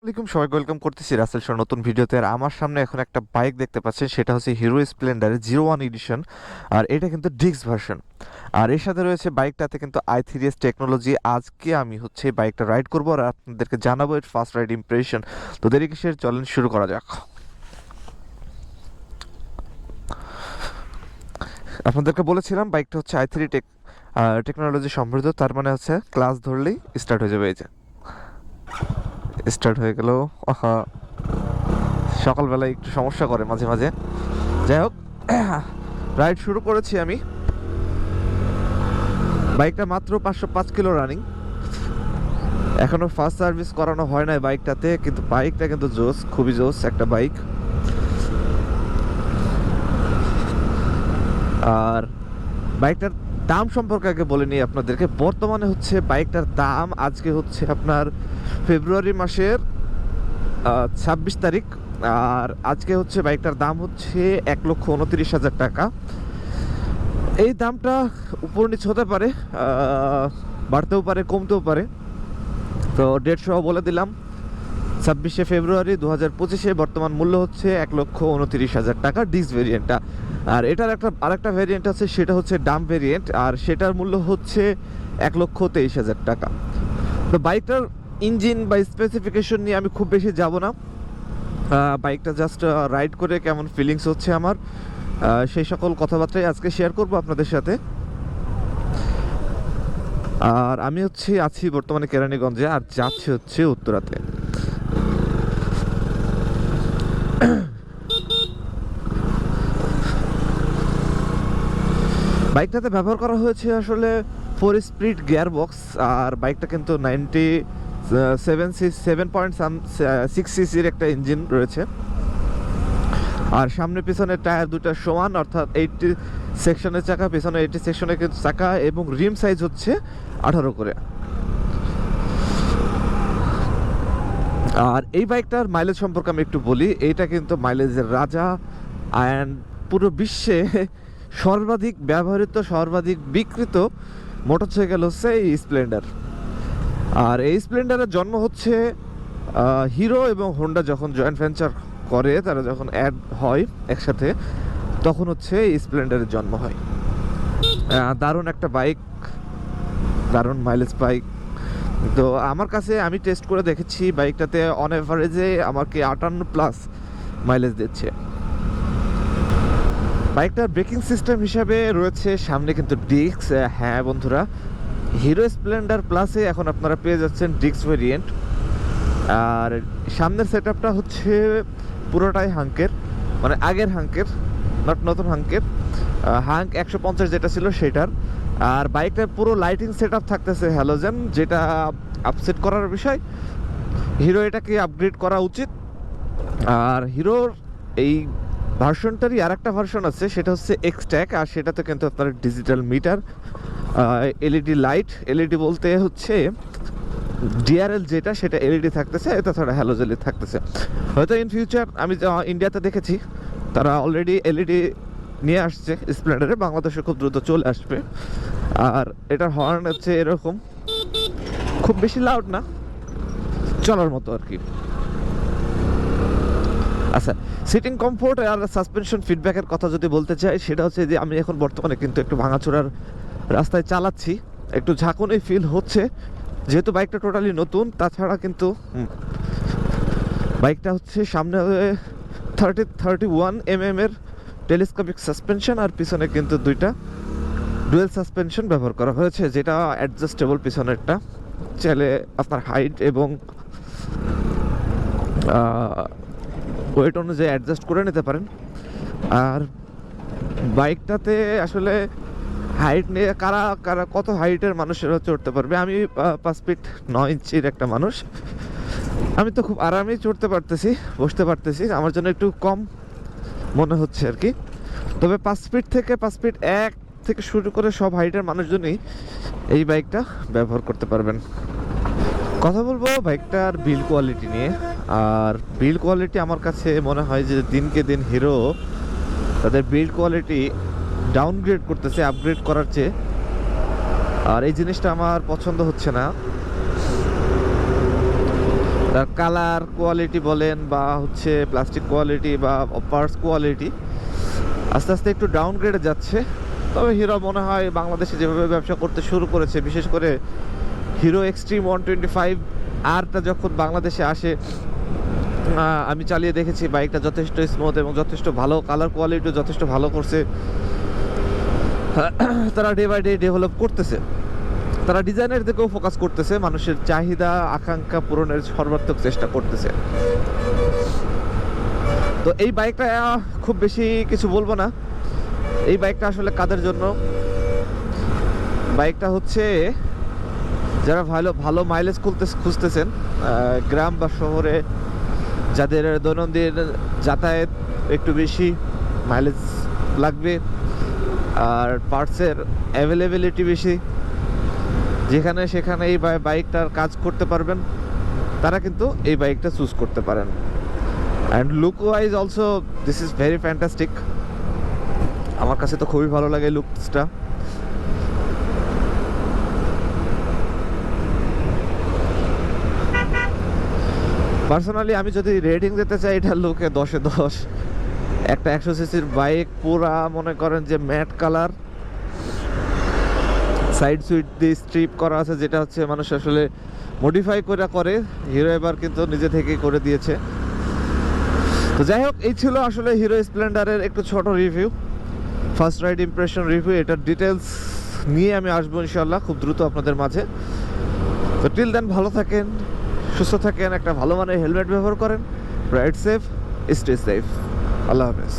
আসসালামাইকুম, সবাইকে ওয়েলকাম করতেছি রাসেল শোর নতুন ভিডিওতে। আর আমার সামনে এখন একটা বাইক দেখতে পাচ্ছেন, সেটা হচ্ছে হিরো স্প্লেন্ডারের 01 এডিশন। আর এটা কিন্তু ডিস্ক ভার্সন। আর এর সাথে রয়েছে বাইকটাতে কিন্তু i3s টেকনোলজি। আজকে আমি হচ্ছে এই বাইকটা রাইড করবো আর আপনাদেরকে জানাবো এর ফার্স্ট রাইড ইমপ্রেশন। তো দেরি কিসের, চলেন শুরু করা যাক। আপনাদেরকে বলেছিলাম বাইকটা হচ্ছে টেকনোলজি সমৃদ্ধ, তার মানে হচ্ছে ক্লাস ধরলেই স্টার্ট হয়ে যাবে। এই যে স্টার্ট হয়ে গেল। আহা, সকালবেলায় একটু সমস্যা করে মাঝে মাঝে। যাই হোক, রাইড শুরু করেছি আমি। বাইকটা মাত্র 505 কিলো রানিং। এখনো ফার্স্ট সার্ভিস করানো হয় নাই বাইকটাতে, কিন্তু বাইকটা কিন্তু জোস, খুবই জোস একটা বাইক। আর বাইকটার দাম সম্পর্কে আগে বলে নিই আপনাদেরকে। বর্তমানে হচ্ছে বাইকটার দাম আজকে হচ্ছে আপনার ফেব্রুয়ারি মাসের 26 তারিখ। আর আজকে হচ্ছে বাইকটার দাম হচ্ছে 1,29,000 টাকা। এই দামটা উপর নিচ হতে পারে, বাড়তেও পারে কমতেও পারে। তো ডেট সহ বলে দিলাম, 26শে ফেব্রুয়ারি 2025। বর্তমান মূল্য হচ্ছে 1,29,000 টাকা ডিস্ক ভেরিয়েন্টটা। আর এটার আরেকটা ভেরিয়েন্ট আছে, সেটা হচ্ছে ডাম ভেরিয়েন্ট, আর সেটার মূল্য হচ্ছে 1,23,000 টাকা। তো বাইকটার ইঞ্জিন বা স্পেসিফিকেশন নিয়ে আমি খুব বেশি যাব না। বাইকটা জাস্ট রাইড করে কেমন ফিলিংস হচ্ছে আমার, সেই সকল কথাবার্তাই আজকে শেয়ার করব আপনাদের সাথে। আর আমি আছি বর্তমানে কেরানীগঞ্জে, আর যাচ্ছি হচ্ছে উত্তরাতে। বাইকটাতে ব্যবহার করা হয়েছে আসলে 4 স্পিড গিয়ার বক্স। আর বাইকটা কিন্তু 7.6 সিসির একটা ইঞ্জিন রয়েছে। আর সামনে পিছনে টায়ার দুটা সমান, অর্থাৎ 80 সেকশনের চাকা, পিছনে 80 সেকশনের কিন্তু চাকা, এবং রিম সাইজ হচ্ছে 18 করে। আর এই বাইকটার মাইলেজ সম্পর্কে আমি একটু বলি। এইটা কিন্তু মাইলেজের রাজা, অ্যান্ড পুরো বিশ্বে সর্বাধিক ব্যবহৃত, সর্বাধিক বিক্রিত মোটরসাইকেল হচ্ছে এই স্প্লেন্ডার। আর এই স্প্লেন্ডারের জন্ম হচ্ছে হিরো এবং হোন্ডা যখন জয়েন্ট ভেঞ্চার করে, তারা যখন অ্যাড হয় একসাথে, তখন হচ্ছে এই স্প্লেন্ডারের জন্ম হয়। দারুণ একটা বাইক, দারুণ মাইলেজ বাইক। তো আমার কাছে, আমি টেস্ট করে দেখেছি, বাইকটাতে অন এভারেজে আমাকে 58+ মাইলেজ দিচ্ছে। বাইকটার ব্রেকিং সিস্টেম হিসাবে রয়েছে সামনে কিন্তু ডিস্ক। হ্যাঁ বন্ধুরা, হিরো স্প্লেন্ডার প্লাসে এখন আপনারা পেয়ে যাচ্ছেন ডিস্ক ভেরিয়েন্ট। আর সামনের সেট আপটা হচ্ছে পুরোটাই হাঙ্কের, মানে আগের হাঙ্কের, নট নতুন হাঙ্কের। হাঙ্ক 150 যেটা ছিল সেটার। আর বাইকটার পুরো লাইটিং সেট আপ থাকতেছে হ্যালোজেন, যেটা আপসেট করার বিষয়। হিরো এটাকে আপগ্রেড করা উচিত। আর হিরোর এই ভার্সনটারই আর একটা ভার্সন আছে, সেটা হচ্ছে xtec। আর সেটাতে কিন্তু আপনার digital meter, LED light, LED বলতে হচ্ছে ডিআরএল যেটা, সেটা এলইডি থাকতেছে, তাছাড়া হ্যালোজেনই থাকতেছে। হয়তো ইন ফিউচার, আমি ইন্ডিয়াতে দেখেছি তারা অলরেডি এলইডি নিয়ে আসছে স্প্লেন্ডারে, বাংলাদেশে খুব দ্রুত চলে আসবে। আর এটার হর্ন হচ্ছে এরকম, খুব বেশি লাউড না, চলার মতো আর কি। আচ্ছা, সিটিং কমফোর্ট আর সাসপেনশন ফিডব্যাকের কথা যদি বলতে চাই, সেটা হচ্ছে যে আমি এখন বর্তমানে কিন্তু একটু ভাঙাচোরার রাস্তায় চালাচ্ছি, একটু ঝাঁকুনি ফিল হচ্ছে, যেহেতু বাইকটা টোটালি নতুন। তাছাড়া কিন্তু বাইকটা হচ্ছে সামনে 31 এর টেলিস্কোপিক সাসপেনশন, আর পিছনে কিন্তু দুইটা ডুয়েল সাসপেনশন ব্যবহার করা হয়েছে, যেটা অ্যাডজাস্টেবল। পিছনেরটা চাইলে আপনার হাইট এবং ওয়েট অনুযায়ী অ্যাডজাস্ট করে নিতে পারেন। আর বাইকটাতে আসলে হাইট নিয়ে কারা কারা কত হাইটের মানুষেরা চড়তে পারবে। আমি 5 ফিট 9 ইঞ্চির একটা মানুষ, আমি তো খুব আরামেই চড়তে পারতেছি, বসতে পারতেছি। আমার জন্য একটু কম মনে হচ্ছে আর কি। তবে 5 ফিট 1 থেকে শুরু করে সব হাইটের মানুষজনই এই বাইকটা ব্যবহার করতে পারবেন। কথা বলবো বাইকটার বিল্ড কোয়ালিটি নিয়ে। আর বিল্ড কোয়ালিটি আমার কাছে মনে হয় যে দিনকে দিন হিরো তাদের বিল্ড কোয়ালিটি ডাউনগ্রেড করতেছে আপগ্রেড করার চেয়ে। আর এই জিনিসটা আমার পছন্দ হচ্ছে না। তার কালার কোয়ালিটি বলেন বা হচ্ছে প্লাস্টিক কোয়ালিটি বা পার্টস কোয়ালিটি আস্তে আস্তে একটু ডাউনগ্রেডে যাচ্ছে। তবে হিরো মনে হয় বাংলাদেশে যেভাবে ব্যবসা করতে শুরু করেছে, বিশেষ করে হিরো এক্সট্রিম 125 আরটা যখন বাংলাদেশে আসে, আমি চালিয়ে দেখেছি বাইকটা যথেষ্ট স্মুথ এবং যথেষ্ট ভালো, কালার কোয়ালিটিও যথেষ্ট ভালো করছে। তারা ডে বাই ডে ডেভেলপ করতেছে, তারা ডিজাইনের দিকেও ফোকাস করতেছে, মানুষের চাহিদা আকাঙ্ক্ষা পূরণের সর্বাত্মক চেষ্টা করতেছে। তো এই বাইকটা খুব বেশি কিছু বলবো না। এই বাইকটা আসলে কাদের জন্য? বাইকটা হচ্ছে যারা ভালো ভালো মাইলেজ খুঁজতেছেন, গ্রাম বা শহরে যাদের দৈনন্দিন যাতায়াত একটু বেশি মাইলেজ লাগবে আর পার্টসের অ্যাভেলেবিলিটি বেশি, যেখানে সেখানে এই বাইকটার কাজ করতে পারবেন, তারা কিন্তু এই বাইকটা চুজ করতে পারেন। And look wise also this is very fantastic. আমার কাছে তো খুবই ভালো লাগে লুকসটা। পার্সোনালি আমি যদি রেটিং দিতে চাই, এটা লুকে 10-এ 10। একটা 100 সিসির বাইক, পুরা মনে করেন যে ম্যাট কালার, সাইড সুইট দিয়ে স্ট্রিপ করা আছে, যেটা হচ্ছে মানুষ আসলে মডিফাই করে হিরো এবার কিন্তু নিজে থেকেই করে দিয়েছে। তো যাই হোক, এই ছিল আসলে হিরো স্প্লেন্ডারের একটু ছোট review, first ride impression review. এটার ডিটেলস নিয়ে আমি আসবো ইনশাল্লাহ খুব দ্রুত আপনাদের মাঝে। তো টিল দেন ভালো থাকেন, সুস্থ থাকেন, একটা ভালো মানের হেলমেট ব্যবহার করেন, রাইড সেফ, স্টে সেফ। আল্লাহ হাফেজ।